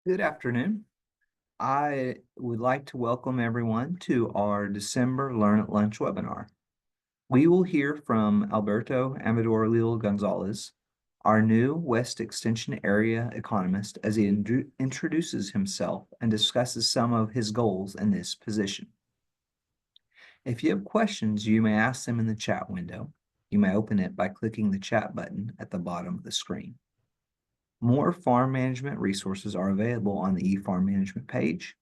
Good afternoon. I would like to welcome everyone to our December Learn at Lunch webinar. We will hear from Alberto Amador Lil Gonzalez, our new West Extension area economist, as he introduces himself and discusses some of his goals in this position. If you have questions, you may ask them in the chat window. You may open it by clicking the chat button at the bottom of the screen. More farm management resources are available on the eFarm Management page.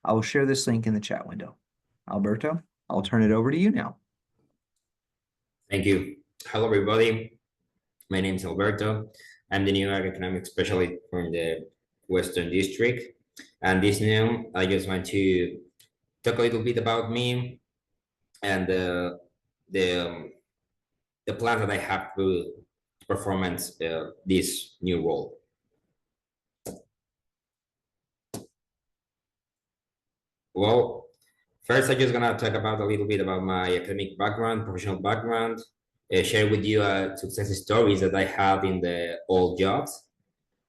I will share this link in the chat window. Alberto, I'll turn it over to you now. Thank you. Hello, everybody. My name is Alberto. I'm the new economic specialist from the Western District. And this noon, I just want to talk a little bit about me and the um, the plan that I have to performance this new role. Well, first, I'm just gonna talk about a little bit about my academic background, professional background, share with you success stories that I had in the old jobs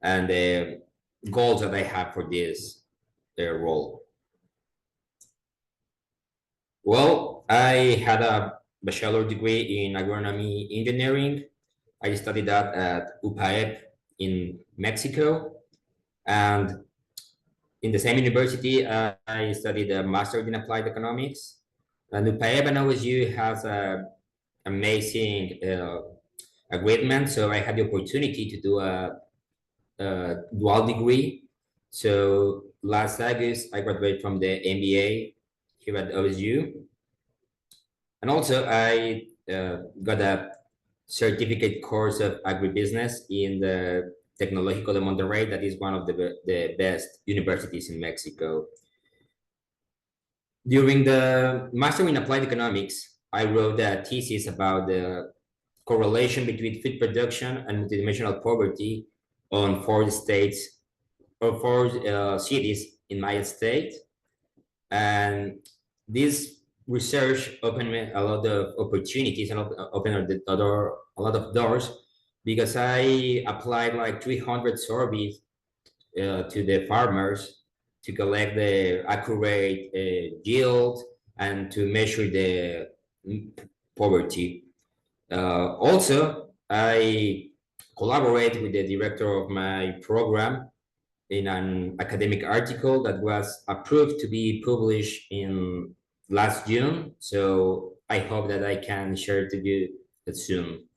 and the goals that I have for this role. Well, I had a bachelor degree in agronomy engineering. I studied that at UPAEP in Mexico. And in the same university, I studied a master in applied economics. And UPAEP and OSU has a amazing agreement. So I had the opportunity to do a dual degree. So last August, I graduated from the MBA here at OSU. And also I got a certificate course of agribusiness in the Tecnológico de Monterrey, that is one of the best universities in Mexico. During the Master in Applied Economics, I wrote a thesis about the correlation between food production and multidimensional poverty on four states or four cities in my state. And this research opened me a lot of opportunities and opened a lot of doors because I applied like 300 surveys to the farmers to collect the accurate yield and to measure the poverty. Also, I collaborate with the director of my program in an academic article that was approved to be published in last June. So I hope that I can share to you soon.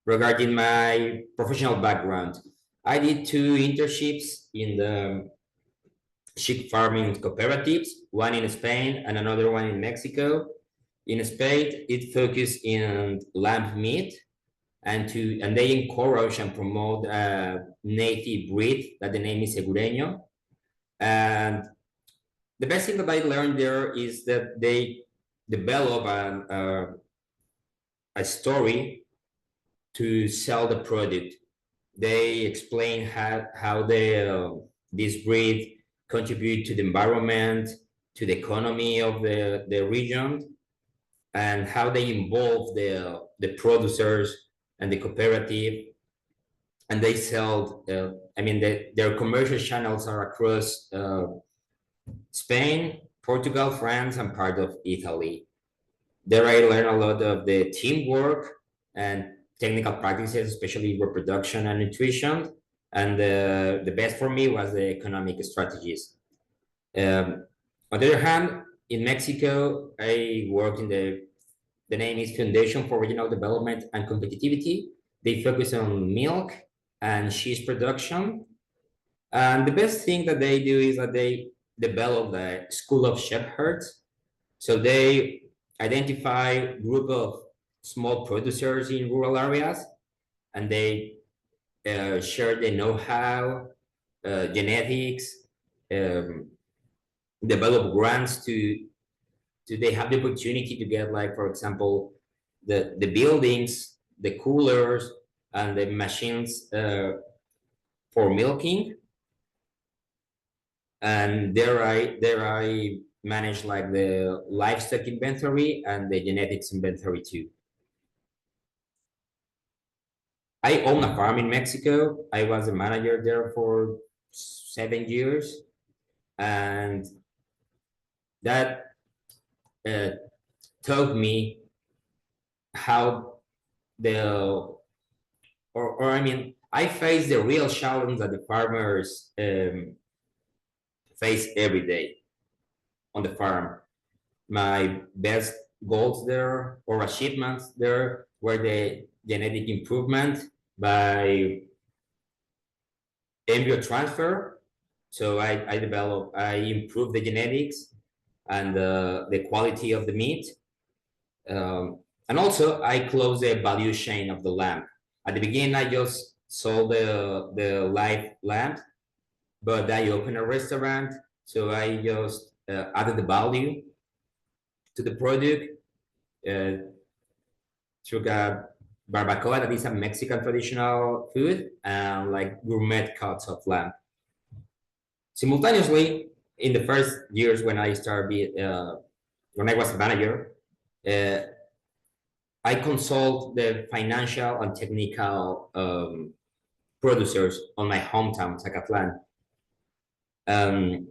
Regarding my professional background, I did two internships in the sheep farming cooperatives, one in Spain and another one in Mexico. In Spain, it focused in lamb meat and they encourage and promote a native breed that the name is Segureño. And the best thing that I learned there is that they develop a story to sell the product. They explain how this breed contribute to the environment, to the economy of the region, and how they involve the producers and the cooperative. And they sell, their commercial channels are across Spain, Portugal, France, and part of Italy. There I learned a lot of the teamwork and technical practices, especially reproduction and nutrition. And the best for me was the economic strategies. On the other hand, in Mexico, I worked in the name is Foundation for Regional Development and Competitivity. They focus on milk and cheese production. And the best thing that they do is that they develop the School of Shepherds. So they identify group of small producers in rural areas, and they share the know-how, genetics, um, develop grants to they have the opportunity to get, like, for example, the buildings, the coolers, and the machines for milking. And there I manage like the livestock inventory and the genetics inventory too. I own a farm in Mexico. I was a manager there for 7 years, and that uh, taught me how the or I mean, I face the real challenge that the farmers face every day on the farm. My best goals there or achievements there were the genetic improvement by embryo transfer. So I improved the genetics and the quality of the meat. And also, I closed the value chain of the lamb. At the beginning, I just sold the live lamb, but I opened a restaurant, so I just added the value to the product uh, through a barbacoa, that is a Mexican traditional food, and like gourmet cuts of lamb. Simultaneously, in the first years when I was a manager, uh, I consult the financial and technical producers on my hometown, Zacatlan. Um,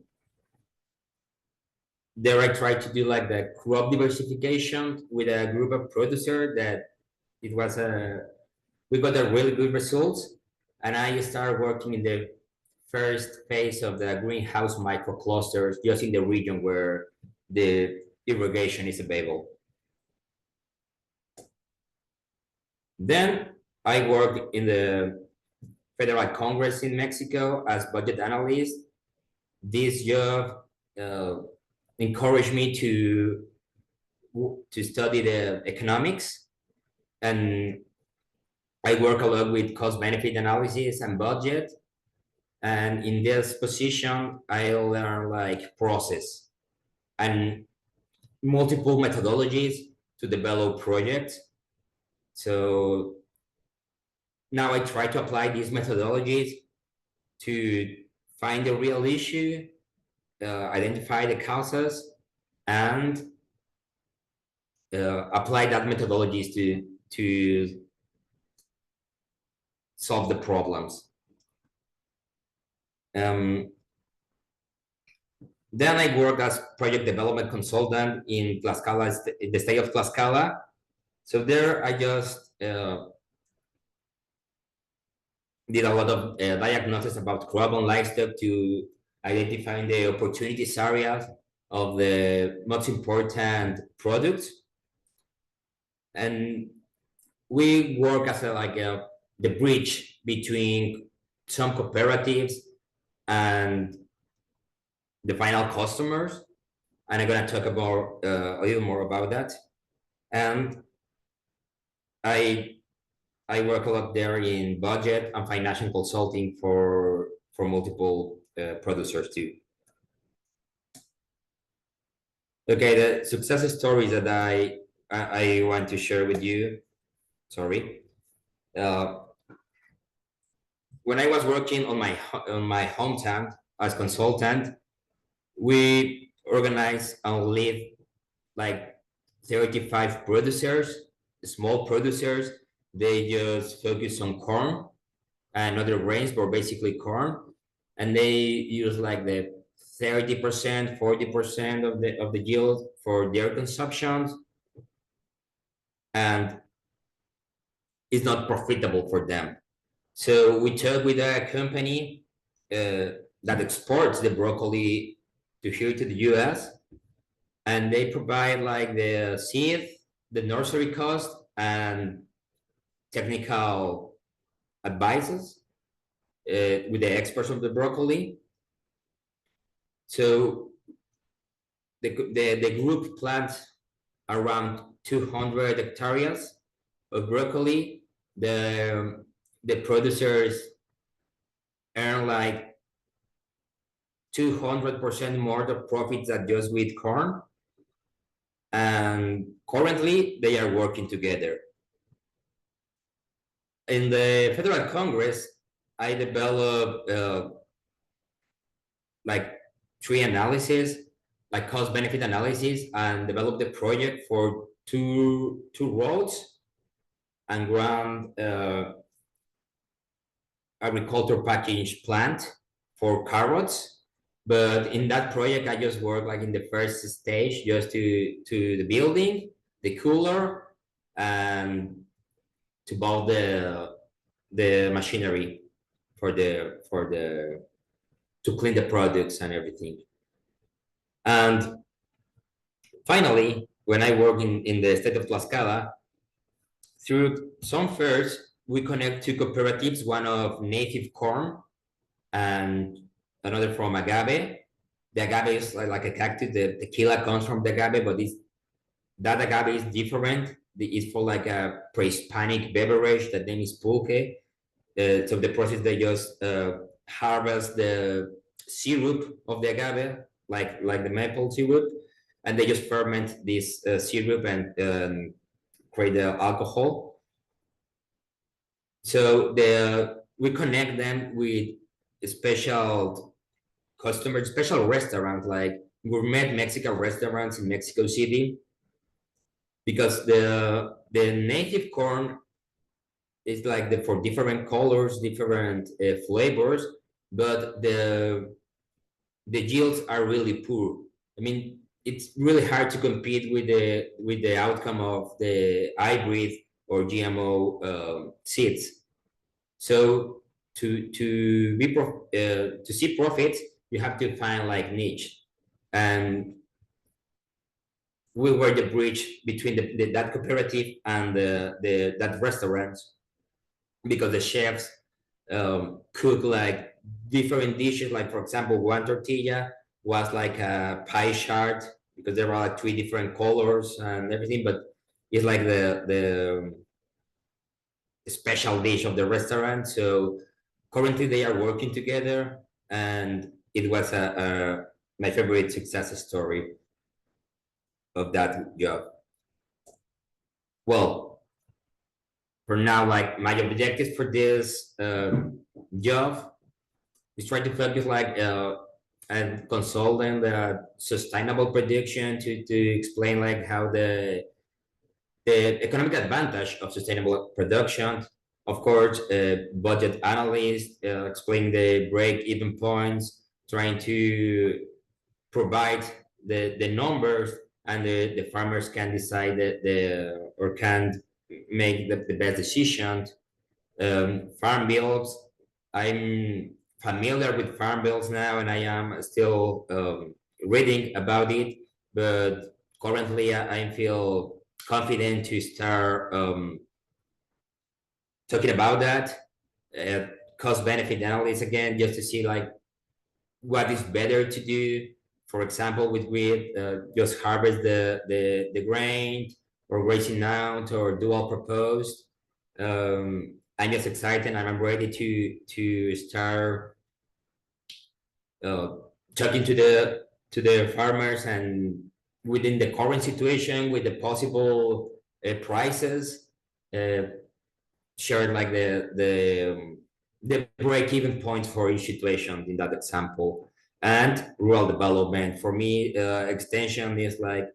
there I tried to do like the crop diversification with a group of producers that it was a we got a really good results, and I started working in the first phase of the greenhouse microclusters just in the region where the irrigation is available. Then I worked in the Federal Congress in Mexico as budget analyst. This job uh, encouraged me to study the economics, and I work a lot with cost benefit analysis and budget. And in this position, I learn like process and multiple methodologies to develop projects. So now I try to apply these methodologies to find the real issue, identify the causes, and apply that methodologies to solve the problems. Um, then I work as project development consultant in Tlaxcala, in the state of Tlaxcala. So there I just did a lot of diagnosis about crop and livestock to identifying the opportunities areas of the most important products. And we work as the bridge between some cooperatives and the final customers. And I'm going to talk about a little more about that. And I I work a lot there in budget and financial consulting for multiple producers too. Okay, the success stories that I want to share with you. Sorry, uh, when I was working on my hometown as consultant, we organized and lead like 35 producers, small producers. They just focus on corn and other grains, but basically corn. And they use like the 30%, 40% of the yield for their consumption, and it's not profitable for them. So we talked with a company that exports the broccoli to here to the US, and they provide like the seed, the nursery cost, and technical advices with the experts of the broccoli. So the group plants around 200 hectares of broccoli. The producers earn like 200% more the profits than just with corn. And currently they are working together. In the Federal Congress, I developed like three analysis, like cost benefit analysis, and developed the project for two roads and ground agriculture package plant for carrots. But in that project, I just worked like in the first stage, just to the building, the cooler, and to build the machinery for the to clean the products and everything. And finally, when I work in the state of Tlaxcala, through some fairs, we connect two cooperatives, one of native corn and another from agave. The agave is like a cactus. The tequila comes from the agave, but that agave is different. It's for like a pre-Hispanic beverage. That name is pulque. So the process, they just harvest the syrup of the agave, like the maple syrup, and they just ferment this syrup and create the alcohol. So we connect them with special customers, special restaurants like gourmet Mexican restaurants in Mexico City, because the native corn is like for different colors, different flavors, but the yields are really poor. I mean, it's really hard to compete with the outcome of the hybrid or GMO seeds. So to see profits, you have to find like niche, and we were the bridge between that cooperative and that restaurant, because the chefs cook like different dishes. Like for example, one tortilla was like a pie chart because there were like three different colors and everything, but it's like the special dish of the restaurant. So currently they are working together, and it was my favorite success story of that job. Well, for now, like my objectives for this job is try to focus like and consulting the sustainable prediction to explain like how the economic advantage of sustainable production. Of course, budget analyst, explain the break-even points, trying to provide the numbers, and the farmers can decide or can make the best decision. Farm bills, I'm familiar with farm bills now, and I am still reading about it, but currently I feel confident to start talking about that. Cost benefit analysis again, just to see like what is better to do. For example, with wheat, just harvest the grain, or grazing out, or dual proposed. I'm just excited, and I'm ready to start uh, talking to the farmers, and within the current situation with the possible prices, uh, share like the break-even points for each situation in that example. And rural development, for me, extension is like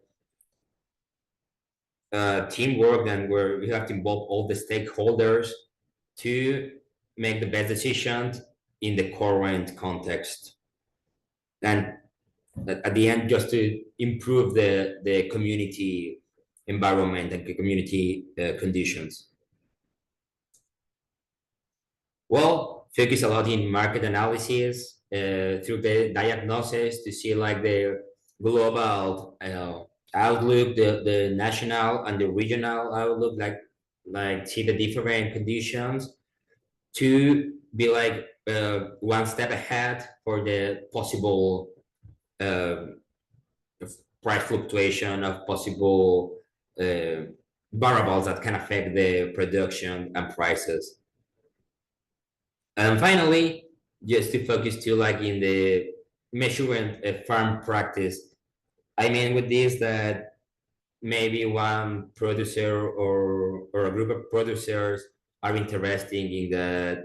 teamwork, and where you have to involve all the stakeholders to make the best decisions in the current context, and at the end, just to improve the community environment and community conditions. Well, focus a lot in market analysis, through the diagnosis to see like the global outlook, the national and the regional outlook, like see the different conditions, to be like one step ahead for the possible uh, price fluctuation of possible uh, variables that can affect the production and prices. And finally, just to focus too, like in the measuring farm practice. I mean, with this, that maybe one producer or a group of producers are interested in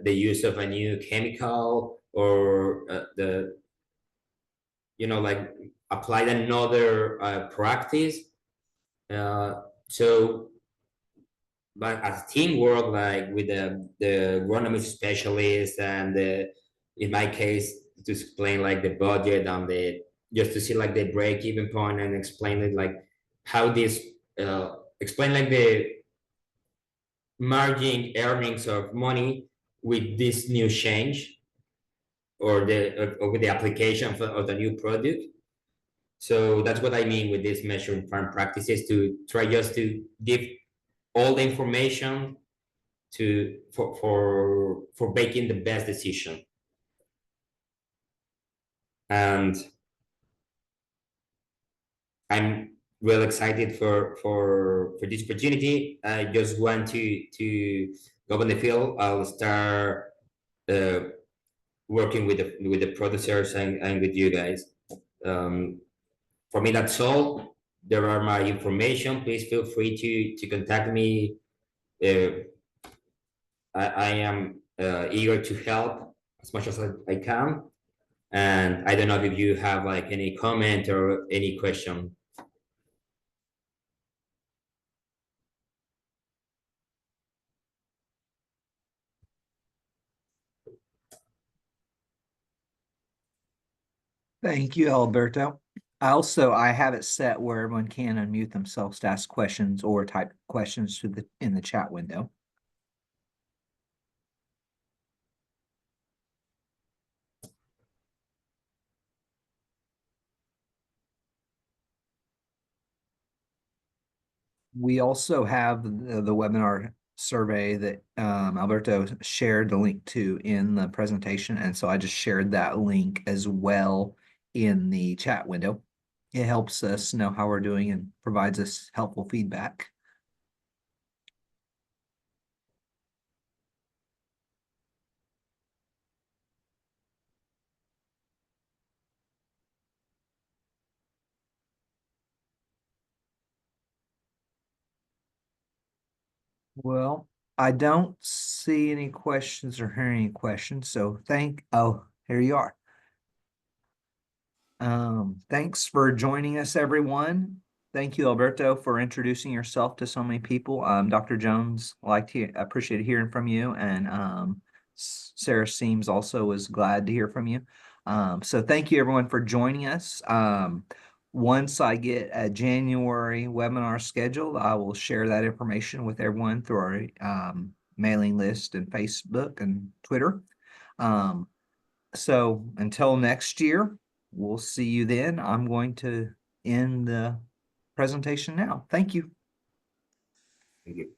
the use of a new chemical, or the like applied another practice. So but as teamwork, like with the agronomy specialist and in my case, to explain like the budget and the just to see like the break even point and explain it like how this explain like the margin earnings of money with this new change or with the application of the new product. So that's what I mean with this measuring farm practices to try just to give all the information to for making the best decision. And I'm well excited for this opportunity. I just want to go on the field. I'll start uh, working with the producers and with you guys. Um, for me, that's all. There are my information. Please feel free to contact me. Uh, I am eager to help as much as I can. And I don't know if you have like any comment or any question. Thank you, Alberto. I have it set where everyone can unmute themselves to ask questions or type questions to the in the chat window. We also have the webinar survey that Alberto shared the link to in the presentation. And so I just shared that link as well in the chat window. It helps us know how we're doing and provides us helpful feedback. Well, I don't see any questions or hear any questions. So oh, here you are. Thanks for joining us, everyone. Thank you, Alberto, for introducing yourself to so many people. Dr. Jones, appreciate hearing from you, and Sarah Seams also was glad to hear from you. So thank you, everyone, for joining us. Once I get a January webinar scheduled, I will share that information with everyone through our mailing list and Facebook and Twitter. So until next year, we'll see you then. I'm going to end the presentation now. Thank you. Thank you.